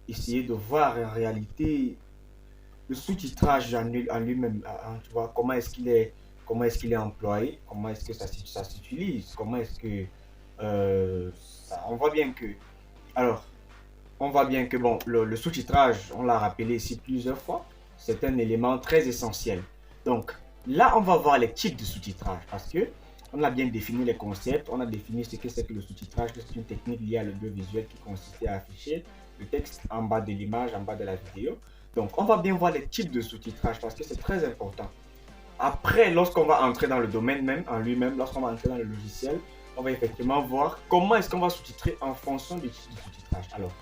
essayer de voir en réalité le sous-titrage en lui-même, tu vois, comment est-ce qu'il est employé, comment est-ce que ça s'utilise, comment est-ce que on voit bien que, alors, on voit bien que bon, le sous-titrage, on l'a rappelé ici plusieurs fois, c'est un élément très essentiel. Donc là, on va voir les types de sous-titrage parce que on a bien défini les concepts, on a défini ce que c'est que le sous-titrage, que c'est une technique liée à l'audiovisuel qui consiste à afficher le texte en bas de l'image, en bas de la vidéo. Donc on va bien voir les types de sous-titrage parce que c'est très important. Après, lorsqu'on va entrer dans le domaine même, en lui-même, lorsqu'on va entrer dans le logiciel, on va effectivement voir comment est-ce qu'on va sous-titrer en fonction du type de sous-titrage. Alors,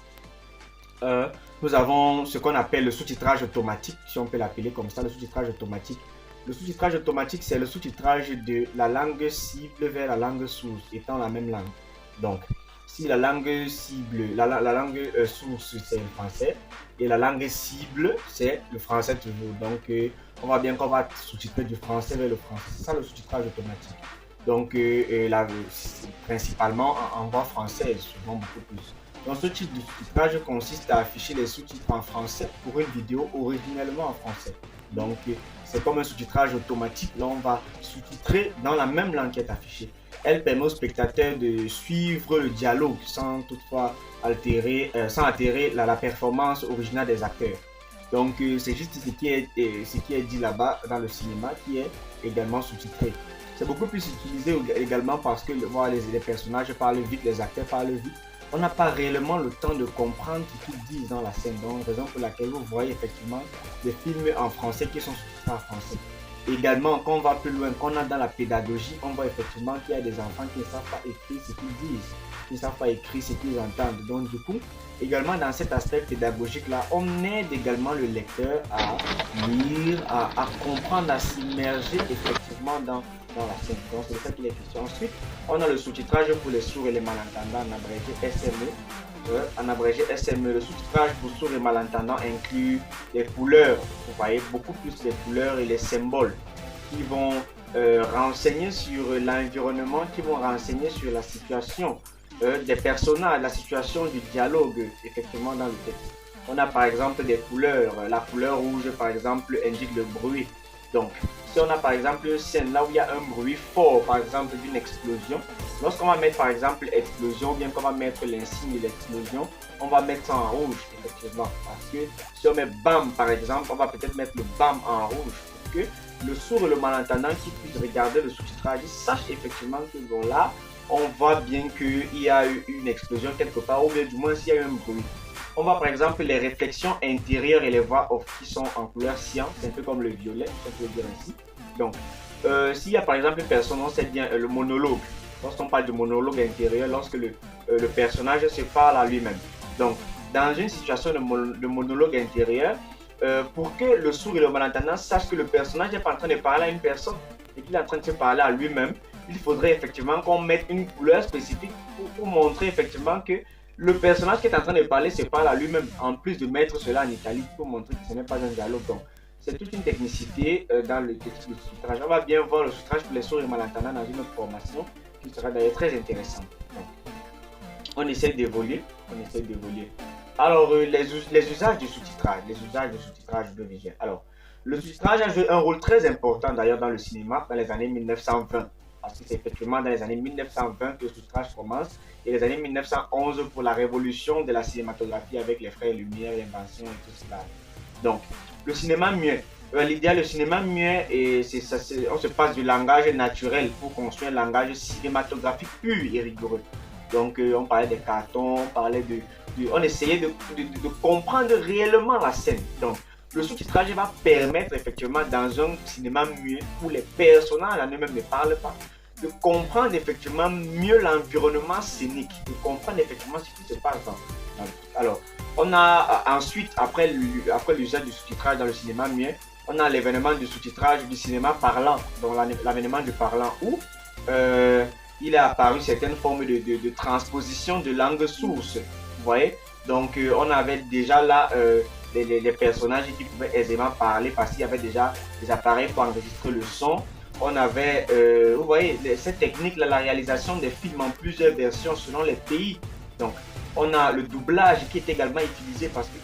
nous avons ce qu'on appelle le sous-titrage automatique, si on peut l'appeler comme ça, le sous-titrage automatique. Le sous-titrage automatique, c'est le sous-titrage de la langue cible vers la langue source, étant la même langue. Donc, si la langue cible, la langue source, c'est le français, et la langue cible, c'est le français toujours. Donc, on voit bien qu'on va sous-titrer du français vers le français. C'est ça le sous-titrage automatique. Donc, principalement en voix française, souvent beaucoup plus. Donc, ce type de sous-titrage consiste à afficher les sous-titres en français pour une vidéo originellement en français. Donc, c'est comme un sous-titrage automatique. Là, on va sous-titrer dans la même langue qui est affichée. Elle permet aux spectateurs de suivre le dialogue sans toutefois sans altérer la performance originale des acteurs. Donc, c'est juste ce qui est dit là-bas dans le cinéma qui est également sous-titré. C'est beaucoup plus utilisé également parce que voilà, les personnages parlent vite, les acteurs parlent vite. On n'a pas réellement le temps de comprendre ce qu'ils disent dans la scène. Donc, raison pour laquelle vous voyez effectivement des films en français qui sont sous-titrés en français. Également, quand on va plus loin, quand on est dans la pédagogie, on voit effectivement qu'il y a des enfants qui ne savent pas écrire ce qu'ils disent, qui ne savent pas écrire ce qu'ils entendent. Donc, du coup, également dans cet aspect pédagogique-là, on aide également le lecteur à lire, à comprendre, à s'immerger effectivement dans la scène. Donc, c'est de ça qu'il est question. Ensuite, on a le sous-titrage pour les sourds et les malentendants, en abrégé SME. En abrégé SME, le sous-titrage pour sourds et malentendants inclut les couleurs. Vous voyez beaucoup plus les couleurs et les symboles qui vont renseigner sur l'environnement, qui vont renseigner sur la situation des personnages, la situation du dialogue effectivement dans le texte. On a par exemple des couleurs. La couleur rouge, par exemple, indique le bruit. Donc, si on a par exemple une scène là où il y a un bruit fort, par exemple d'une explosion, lorsqu'on va mettre par exemple explosion, ou bien qu'on va mettre l'insigne de l'explosion, on va mettre ça en rouge, effectivement. Parce que si on met BAM par exemple, on va peut-être mettre le BAM en rouge pour que le sourd et le malentendant qui puisse regarder le sous-titrage sache effectivement que bon là, on voit bien qu'il y a eu une explosion quelque part, ou bien du moins s'il y a eu un bruit. On voit par exemple les réflexions intérieures et les voix off qui sont en couleur cyan, c'est un peu comme le violet, on peut dire ainsi. Donc, s'il y a par exemple une personne, on sait bien le monologue, lorsqu'on parle de monologue intérieur, lorsque le personnage se parle à lui-même. Donc, dans une situation de monologue intérieur, pour que le sourd et le malentendant sachent que le personnage n'est pas en train de parler à une personne et qu'il est en train de se parler à lui-même, il faudrait effectivement qu'on mette une couleur spécifique pour montrer effectivement que le personnage qui est en train de parler se parle à lui-même, en plus de mettre cela en italique pour montrer que ce n'est pas un dialogue. Donc, c'est toute une technicité dans le texte de sous-titrage. On va bien voir le sous-titrage pour les sourds et malentendants dans une autre formation qui sera d'ailleurs très intéressante. Donc, on essaie d'évoluer. Alors, les usages du sous-titrage, audiovisuel. Alors, le sous-titrage a joué un rôle très important d'ailleurs dans le cinéma dans les années 1920. Parce que c'est effectivement dans les années 1920 que le sous-titrage commence et les années 1911 pour la révolution de la cinématographie avec les frères Lumière, l'invention et tout cela. Donc, le cinéma muet. L'idéal, le cinéma muet, on se passe du langage naturel pour construire un langage cinématographique pur et rigoureux. Donc, on parlait des cartons, on essayait de comprendre réellement la scène. Donc, le sous-titrage va permettre effectivement dans un cinéma muet où les personnages en eux-mêmes ne parlent pas, de comprendre effectivement mieux l'environnement scénique, de comprendre effectivement ce qui se passe Alors, on a ensuite, après l'usage du sous-titrage dans le cinéma muet, on a l'événement du sous-titrage du cinéma parlant, donc l'avènement du parlant où il est apparu certaines formes de transposition de langue source. Vous voyez? Donc, on avait déjà là les personnages qui pouvaient aisément parler parce qu'il y avait déjà des appareils pour enregistrer le son. On avait, vous voyez, cette technique-là, la réalisation des films en plusieurs versions selon les pays. Donc, On a le doublage qui est également utilisé parce que